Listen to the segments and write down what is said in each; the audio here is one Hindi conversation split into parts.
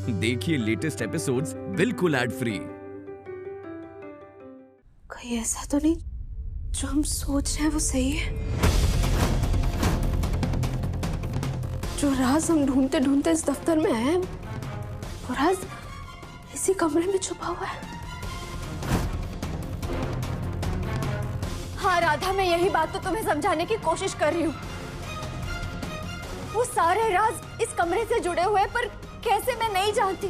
देखिए लेटेस्ट एपिसोड्स बिल्कुल एड फ्री। कहीं ऐसा तो नहीं जो हम सोच रहे हैं वो सही है? जो राज हम ढूंढते ढूंढते इस दफ्तर में है वो राज इसी कमरे में छुपा हुआ है। हाँ राधा, मैं यही बात तो तुम्हें समझाने की कोशिश कर रही हूँ। वो सारे राज इस कमरे से जुड़े हुए, पर कैसे मैं नहीं जानती।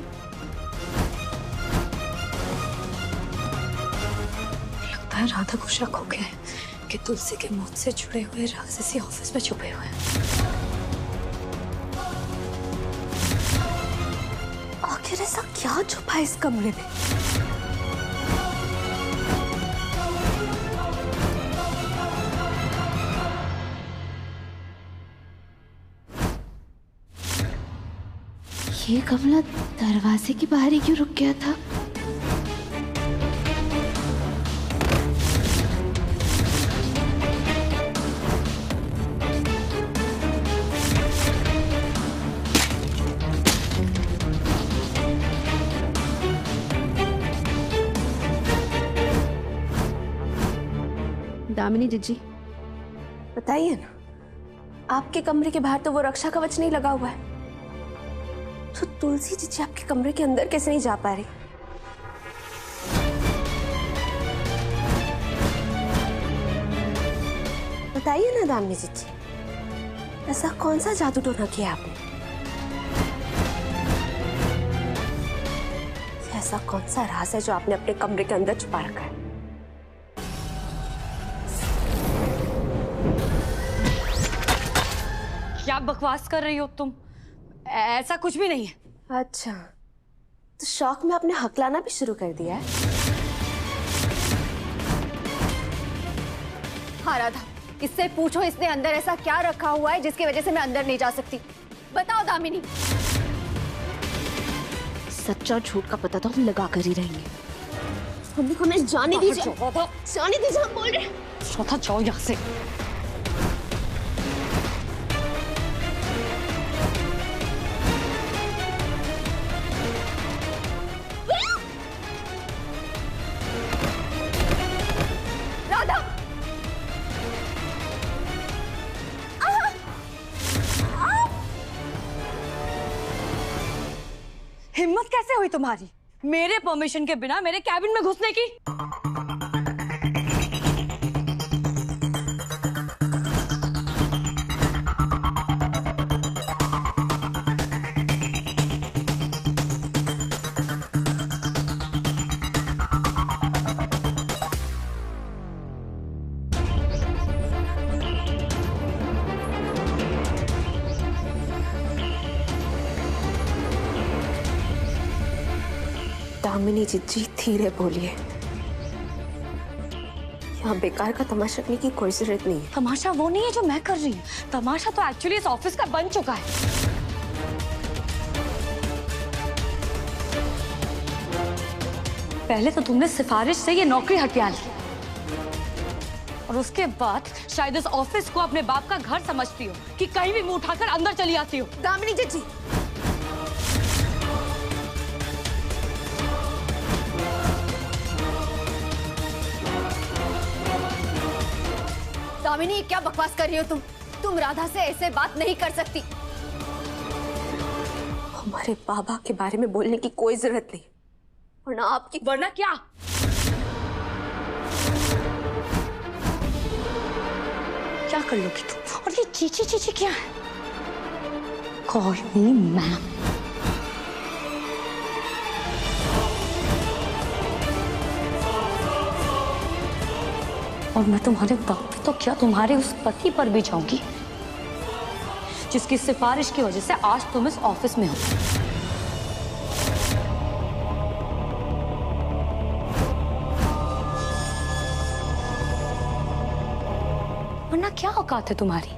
लगता है राधा को शक हो गया है कि तुलसी के मौत से जुड़े हुए राज इसी ऑफिस में छुपे हुए हैं। आखिर ऐसा क्या छुपा है इस कमरे में? ये कमला दरवाजे के बाहर ही क्यों रुक गया था? दामिनी जीजी, बताइए ना, आपके कमरे के बाहर तो वो रक्षा कवच नहीं लगा हुआ है, तो तुलसी जीजी आपके कमरे के अंदर कैसे नहीं जा पा रही? बताइए ना दामिनी जीजी, ऐसा कौन सा जादू टोना किया आपने? ऐसा कौन सा राज है जो आपने अपने कमरे के अंदर छुपा रखा है? क्या बकवास कर रही हो तुम? ऐसा कुछ भी नहीं है। अच्छा, तो शौक में आपने हकलाना भी शुरू कर दिया है? हाँ राधा, इससे पूछो इसने अंदर ऐसा क्या रखा हुआ है जिसकी वजह से मैं अंदर नहीं जा सकती। बताओ दामिनी। सच्चा झूठ का पता तो हम लगा कर ही रहेंगे। हमें जाने दीजिए, जाने दीजिए, हम बोल रहे हैं। राधा जाओ यहाँ से। हिम्मत कैसे हुई तुम्हारी मेरे परमिशन के बिना मेरे कैबिन में घुसने की? दामिनी जीजी, धीरे बोलिए। यहाँ बेकार का तमाशा करने की कोई जरूरत नहीं है। तमाशा वो नहीं है जो मैं कर रही हूँ। तमाशा तो एक्चुअली इस ऑफिस का बन चुका है। पहले तो तुमने सिफारिश से ये नौकरी हटिया ली, और उसके बाद शायद इस ऑफिस को अपने बाप का घर समझती हो कि कहीं भी मुंह उठाकर अंदर चली आती हो। दामिनी जीजी, दामिनी, क्या बकवास कर रही हो तुम राधा से ऐसे बात नहीं कर सकती। हमारे बाबा के बारे में बोलने की कोई जरूरत नहीं, वरना आपकी। वरना क्या? क्या कर लोगी तुम? और ये चीची चीची क्या है? Call me ma'am. और मैं तुम्हारे बाप पे तो क्या, तुम्हारे उस पति पर भी जाऊंगी जिसकी सिफारिश की वजह से आज तुम इस ऑफिस में हो। वरना क्या औकात है तुम्हारी?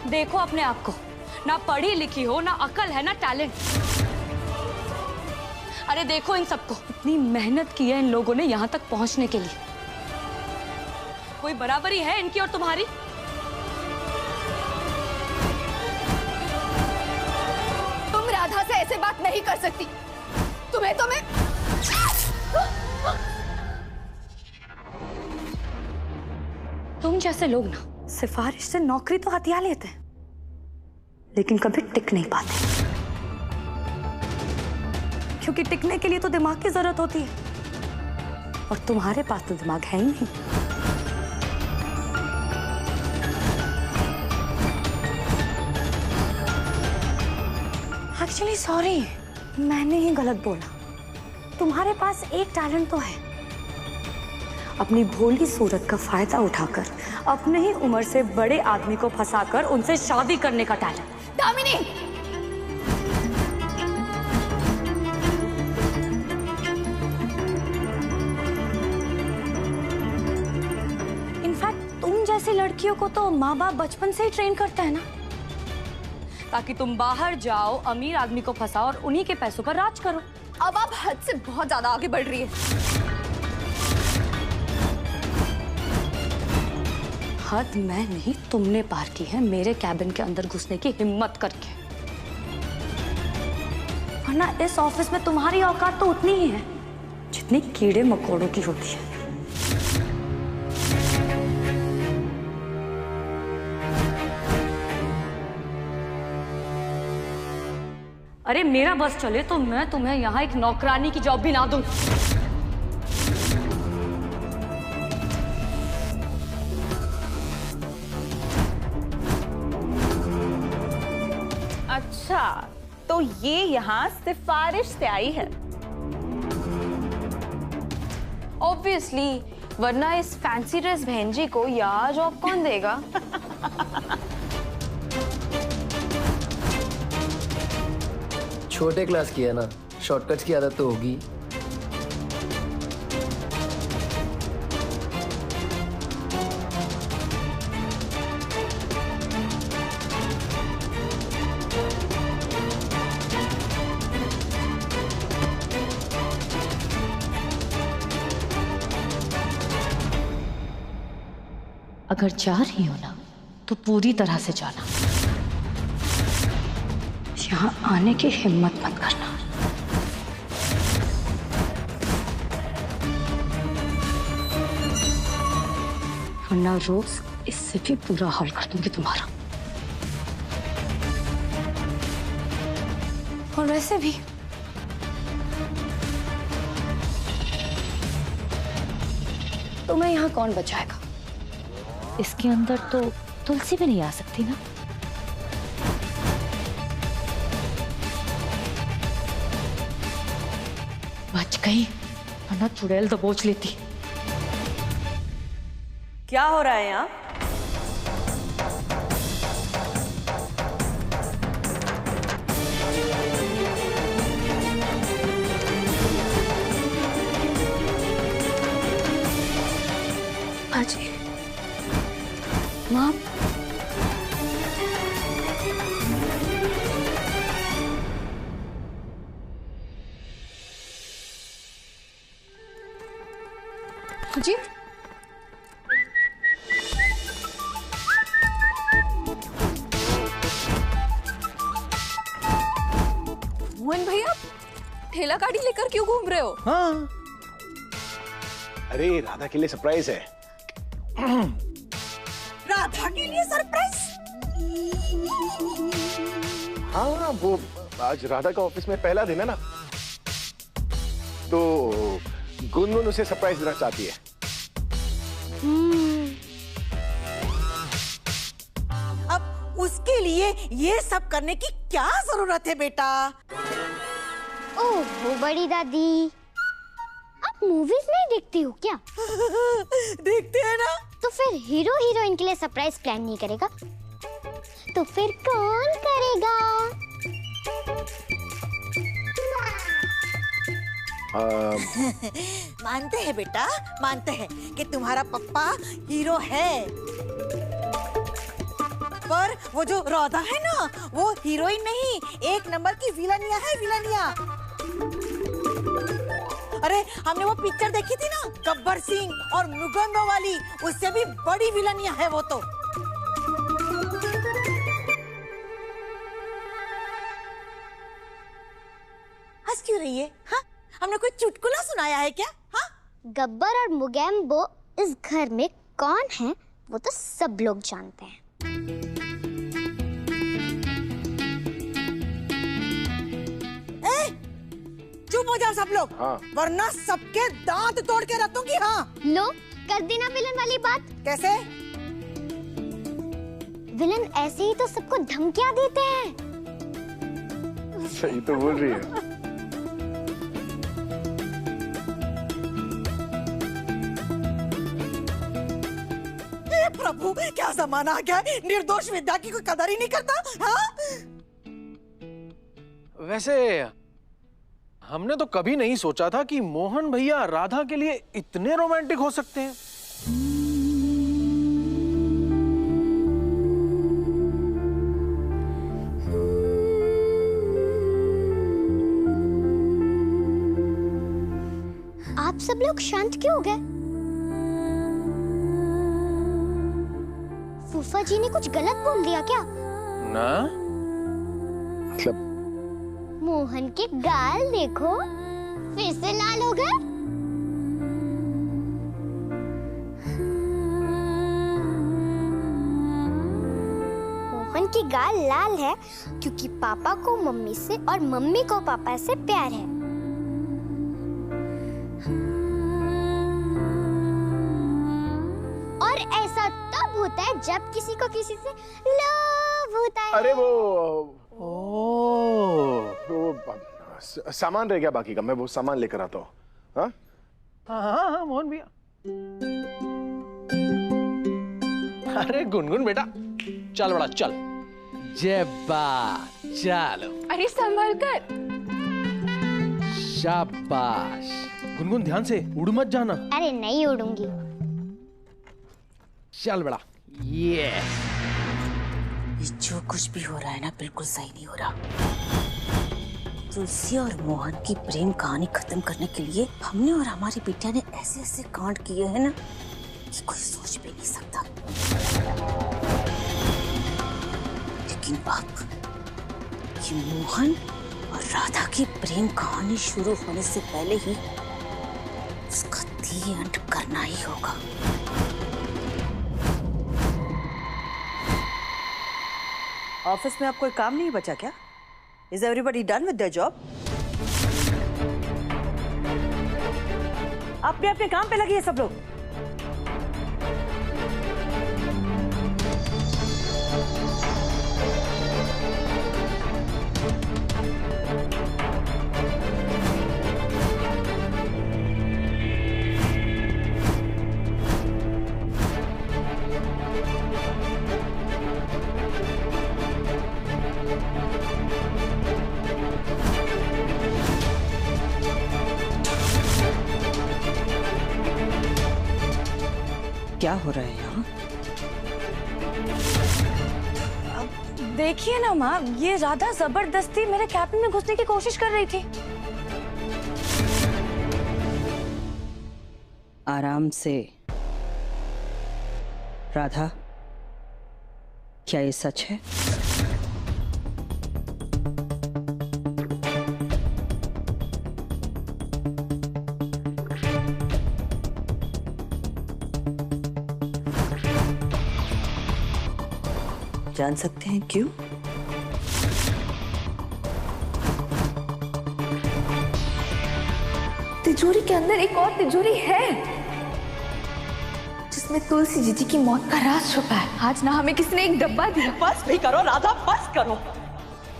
देखो अपने आप को, ना पढ़ी लिखी हो, ना अकल है, ना टैलेंट। अरे देखो इन सबको, इतनी मेहनत की है इन लोगों ने यहाँ तक पहुंचने के लिए। कोई बराबरी है इनकी और तुम्हारी? तुम राधा ऐसे बात नहीं कर सकती। तुम्हें तो मैं तुम जैसे लोग ना सिफारिश से नौकरी तो हथिया लेते हैं, लेकिन कभी टिक नहीं पाते, क्योंकि टिकने के लिए तो दिमाग की जरूरत होती है, और तुम्हारे पास तो दिमाग है ही नहीं। एक्चुअली सॉरी, मैंने ही गलत बोला। तुम्हारे पास एक टैलेंट तो है, अपनी भोली सूरत का फायदा उठाकर अपने ही उम्र से बड़े आदमी को फंसाकर उनसे शादी करने का टैलेंट। दामिनी, इनफैक्ट तुम जैसी लड़कियों को तो माँ बाप बचपन से ही ट्रेन करते हैं ना, ताकि तुम बाहर जाओ, अमीर आदमी को फंसाओ और उन्हीं के पैसों पर राज करो। अब आप हद से बहुत ज्यादा आगे बढ़ रही है। हद मैं नहीं, तुमने पार की है मेरे कैबिन के अंदर घुसने की हिम्मत करके। वरना इस ऑफिस में तुम्हारी औकात तो उतनी ही है जितनी कीड़े मकोड़ों की होती है। अरे मेरा बस चले तो मैं तुम्हें यहाँ एक नौकरानी की जॉब भी ना दूं। अच्छा, तो ये यहाँ सिफारिश से आई है। ऑब्वियसली, वरना इस फैंसी ड्रेस बहन जी को यहाँ जॉब कौन देगा? छोटे क्लास की है ना, शॉर्टकट्स की आदत तो होगी। अगर जा रही हो ना तो पूरी तरह से जाना, यहाँ आने की हिम्मत मत करना। वरना रोज इससे भी बुरा हाल कर दूंगी तुम्हारा। और वैसे भी तुम्हें यहाँ कौन बचाएगा? इसके अंदर तो तुलसी भी नहीं आ सकती ना। बच गई, वरना चुड़ैल दबोच लेती। क्या हो रहा है यहाँ? बाजी, माँ, जी मोहन भैया, ठेला गाड़ी लेकर क्यों घूम रहे हो? हाँ, अरे राधा के लिए सरप्राइज है। राधा के लिए सरप्राइज? हाँ, वो आज राधा का ऑफिस में पहला दिन है ना, तो गुनगुन उसे सरप्राइज देना चाहती है। अब उसके लिए ये सब करने की क्या जरूरत है बेटा? ओह बड़ी दादी, आप मूवीज नहीं देखती हो क्या? देखते हैं ना। तो फिर हीरो हीरोइन के लिए सरप्राइज प्लान नहीं करेगा तो फिर कौन करेगा? मानते हैं बेटा, मानते हैं कि तुम्हारा पप्पा हीरो है, पर वो जो राधा है ना, वो हीरोइन नहीं, एक नंबर की विलनिया है, विलनिया। अरे हमने वो पिक्चर देखी थी ना, गब्बर सिंह और मुगंगा वाली, उससे भी बड़ी विलनिया है वो तो। हंस क्यों रही है? हाँ, हमने कोई चुटकुला सुनाया है क्या? हाँ, गब्बर और मुगैम्बो इस घर में कौन है वो तो सब लोग जानते हैं। चुप हो जाओ सब लोग। हाँ। वरना सबके दांत तोड़ के रखूंगी। हाँ, लो कर देना विलन वाली बात। कैसे? विलन ऐसे ही तो सबको धमकियां देते हैं। सही तो बोल रही है। हे प्रभु, क्या जमाना आ गया है, निर्दोष विद्या की कोई कदर ही नहीं करता। हाँ? वैसे हमने तो कभी नहीं सोचा था कि मोहन भैया राधा के लिए इतने रोमांटिक हो सकते हैं। आप सब लोग शांत क्यों हो गए? फूफा जी ने कुछ गलत बोल दिया क्या? ना, मतलब मोहन के गाल देखो, फिर से लाल हो गए। मोहन की गाल लाल है क्योंकि पापा को मम्मी से और मम्मी को पापा से प्यार है। और ऐसा तब होता है जब किसी को किसी से लव होता है। अरे वो सामान रह गया बाकी का, मैं वो सामान लेकर आता हूँ। हाँ हाँ हाँ मोहन भैया। अरे गुनगुन बेटा, चल बड़ा चल। जय बात, चलो। अरे संभल कर। शाबाश। गुनगुन ध्यान से, उड़ मत जाना। अरे नहीं उड़ूंगी। चल बड़ा। ये जो कुछ भी हो रहा है ना, बिल्कुल सही नहीं हो रहा। तुलसी और मोहन की प्रेम कहानी खत्म करने के लिए हमने और हमारी बिटिया ने ऐसे ऐसे कांड किए हैं ना कि कोई सोच भी नहीं सकता। लेकिन अब ये मोहन और राधा की प्रेम कहानी शुरू होने से पहले ही उसका दी एंड करना ही होगा। ऑफिस में अब कोई काम नहीं बचा क्या? Is everybody done with their job? अपने अपने काम पे लगी है सब लोग। क्या हो रहा है यहाँ? देखिए ना माँ, ये राधा जबरदस्ती मेरे कैबिन में घुसने की कोशिश कर रही थी। आराम से। राधा, क्या ये सच है? जान सकते हैं क्यों? तिजोरी के अंदर एक और तिजोरी है जिसमें तुलसी जीजी की मौत का राज छुपा है। आज ना हमें किसी ने एक डब्बा दिया। बस भी करो राधा, बस करो।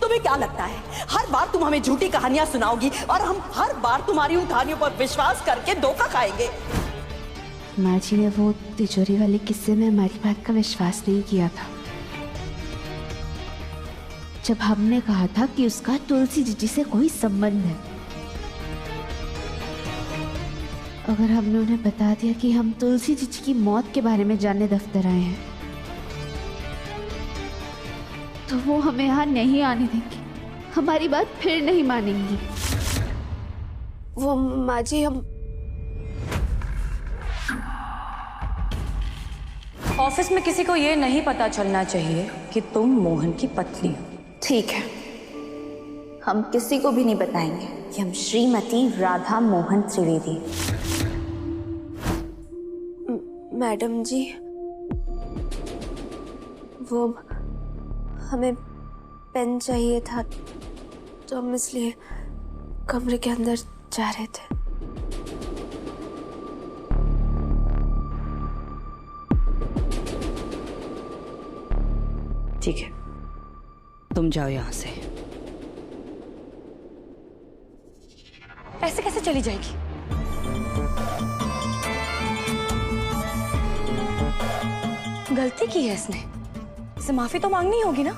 तुम्हें क्या लगता है हर बार तुम हमें झूठी कहानियां सुनाओगी और हम हर बार तुम्हारी उन कहानियों पर विश्वास करके धोखा खाएंगे? माँ जी ने वो तिजोरी वाले किस्से में हमारी बात का विश्वास नहीं किया था। जब हमने कहा था कि उसका तुलसी जीजी से कोई संबंध है। अगर हमने उन्हें बता दिया कि हम तुलसी जीजी की मौत के बारे में जानने दफ्तर आए हैं तो वो हमें यहाँ नहीं आने देंगी, हमारी बात फिर नहीं मानेंगी। वो माँ जी, हम ऑफिस में किसी को ये नहीं पता चलना चाहिए कि तुम मोहन की पत्नी हो। ठीक है, हम किसी को भी नहीं बताएंगे कि हम श्रीमती राधा मोहन त्रिवेदी। मैडम जी, वो हमें पेन चाहिए था तो हम इसलिए कमरे के अंदर जा रहे थे। ठीक है, तुम जाओ यहाँ से। ऐसे कैसे चली जाएगी? गलती की है इसने, इसे माफी तो मांगनी होगी ना।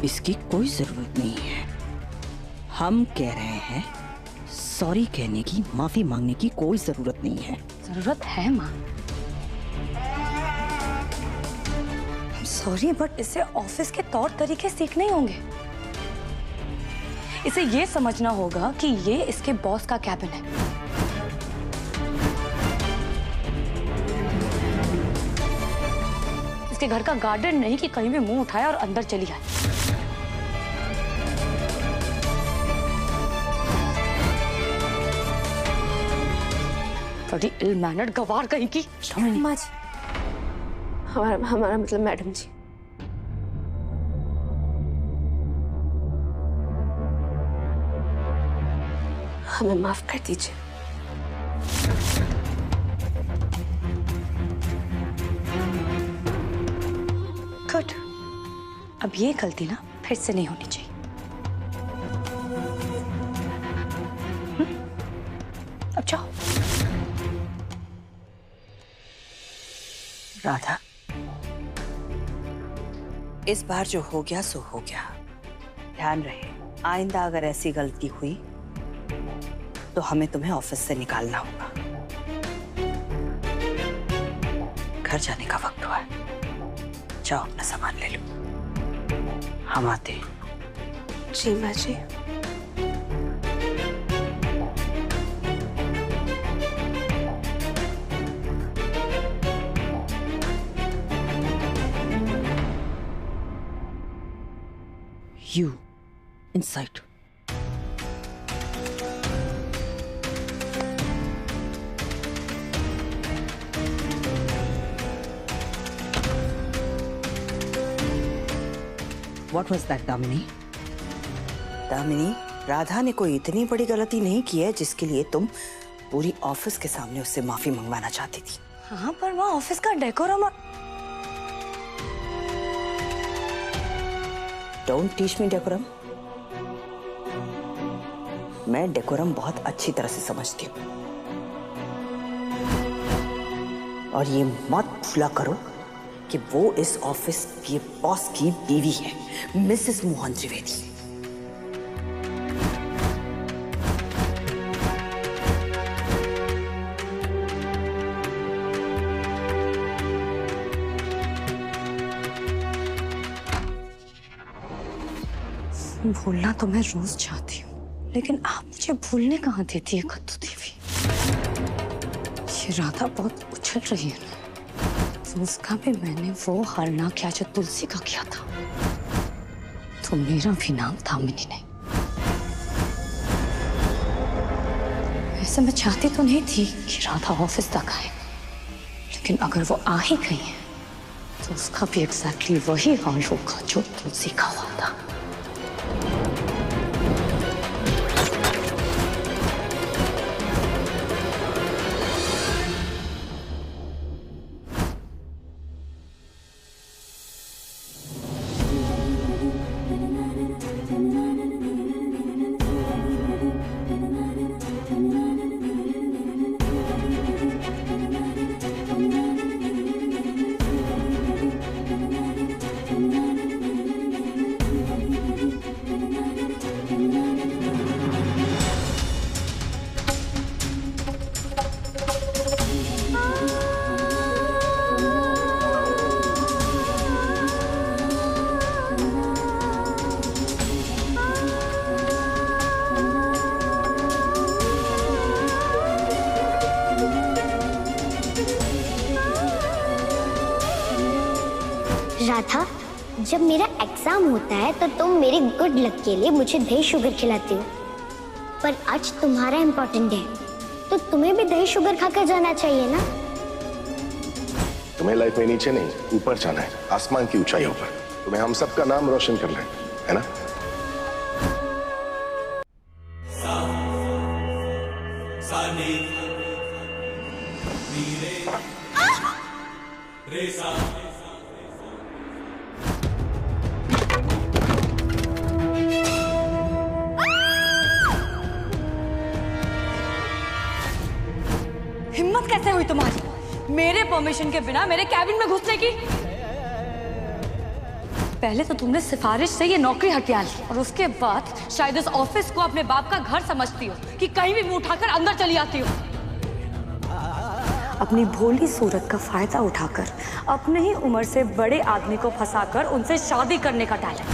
इसकी कोई जरूरत नहीं है। हम कह रहे हैं सॉरी कहने की, माफी मांगने की कोई जरूरत नहीं है। जरूरत है माँ, सॉरी, बट इसे ऑफिस के तौर तरीके सीखने ही होंगे। इसे ये समझना होगा कि ये इसके बॉस का कैबिन है। इसके घर का गार्डन नहीं कि कहीं भी मुंह उठाया और अंदर चली आए। बड़ी इल मैनर्ड गवार कहीं की। माँ जी, हमारा मतलब मैडम जी। हमें माफ कर दीजिए। गुड, अब ये गलती ना फिर से नहीं होनी चाहिए। अब जाओ। राधा, इस बार जो हो गया सो हो गया। ध्यान रहे, आइंदा अगर ऐसी गलती हुई तो हमें तुम्हें ऑफिस से निकालना होगा। घर जाने का वक्त हुआ है, जाओ अपना सामान ले लो, हम आते हैं। जी माँ जी। You inside. What was that, Damini? Damini, Radha ने कोई इतनी बड़ी गलती नहीं की है जिसके लिए तुम पूरी ऑफिस के सामने उससे माफी मंगवाना चाहती थी। हाँ, पर वहाँ ऑफिस का decorum. Don't teach me decorum. मैं डेकोरम बहुत अच्छी तरह से समझती हूँ, और ये मत भूला करो कि वो इस ऑफिस के बॉस की बीवी है, मिसेस मोहन त्रिवेदी। भूलना तो मैं रोज चाहती हूँ, लेकिन आप मुझे भूलने कहाँ देती है कद्दू देवी। ये राधा बहुत उछल रही है ना, तो उसका भी मैंने वो हाल ना किया जो तुलसी का किया था, तो मेरा भी नाम दामिनी नहीं। वैसे मैं चाहती तो नहीं थी कि राधा ऑफिस तक आए, लेकिन अगर वो आ ही गई है तो उसका भी एग्जैक्टली वही हाल होगा जो तुलसी का हुआ था। राधा, जब मेरा एग्जाम होता है तो तुम मेरे गुड लक के लिए मुझे दही शुगर खिलाती हो, पर आज तुम्हारा इम्पोर्टेंट है तो तुम्हें भी दही शुगर खाकर जाना चाहिए ना। तुम्हें लाइफ में नीचे नहीं ऊपर जाना है, आसमान की ऊंचाइयों पर। तुम्हें हम सबका नाम रोशन करना है ना? हिम्मत कैसे हुई तुम्हारी मेरे परमिशन के बिना मेरे कैबिन में घुसने की? पहले तो तुमने सिफारिश से ये नौकरी हटिया ली और उसके बाद शायद इस ऑफिस को अपने बाप का घर समझती हो कि कहीं भी मुंह उठाकर अंदर चली आती हो। अपनी भोली सूरत का फायदा उठाकर अपने ही उम्र से बड़े आदमी को फंसाकर उनसे शादी करने का टैलेंट।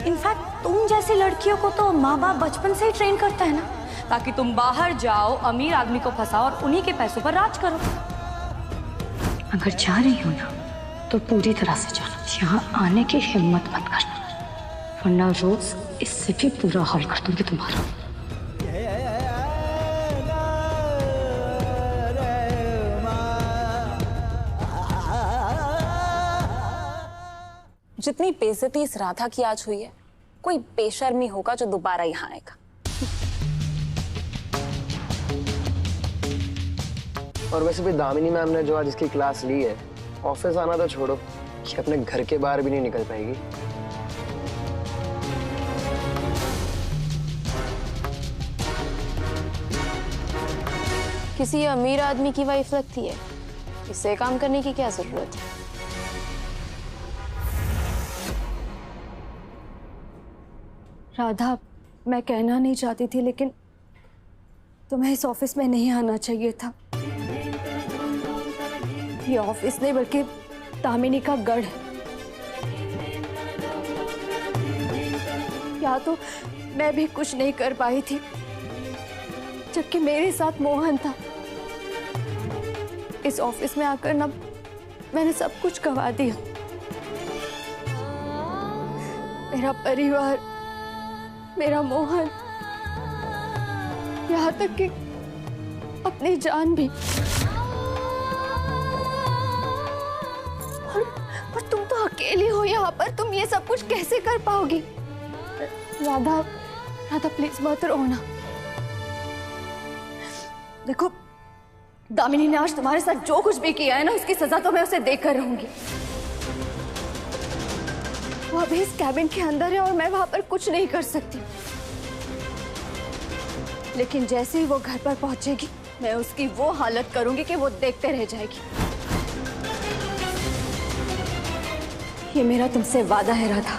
इनफैक्ट तुम जैसी लड़कियों को तो माँ बाप बचपन से ही ट्रेन करते हैं ना, ताकि तुम बाहर जाओ, अमीर आदमी को फंसाओ और उन्हीं के पैसों पर राज करो। अगर जा रही हो ना तो पूरी तरह से जाना, यहाँ आने की हिम्मत मत करना, वरना रोज इससे भी पूरा हाल कर दूंगी तुम्हारा। जितनी बेइज्जती इस राधा की आज हुई है, कोई बेशर्मी होगा जो दोबारा यहाँ आएगा। और वैसे भी दामिनी मैम ने जो आज इसकी क्लास ली है, ऑफिस आना तो छोड़ो, कि अपने घर के बाहर भी नहीं निकल पाएगी। किसी अमीर आदमी की वाइफ लगती है, इससे काम करने की क्या जरूरत है? राधा, मैं कहना नहीं चाहती थी, लेकिन तुम्हें इस ऑफिस में नहीं आना चाहिए था। ये ऑफिस नहीं बल्कि दामिनी का गढ़ है। या तो मैं भी कुछ नहीं कर पाई थी, जबकि मेरे साथ मोहन था। इस ऑफिस में आकर ना मैंने सब कुछ गवा दिया, मेरा परिवार, मेरा मोहन, यहाँ तक कि अपनी जान भी। पर तुम तो अकेली हो यहाँ पर, तुम ये सब कुछ कैसे कर पाओगी? राधा, राधा प्लीज मत रोना। देखो, दामिनी ने आज तुम्हारे साथ जो कुछ भी किया है ना, उसकी सजा तो मैं उसे देकर रहूंगी। वो अभी इस कैबिन के अंदर है और मैं वहां पर कुछ नहीं कर सकती, लेकिन जैसे ही वो घर पर पहुंचेगी, मैं उसकी वो हालत करूंगी कि वो देखते रह जाएगी। ये मेरा तुमसे वादा है राधा।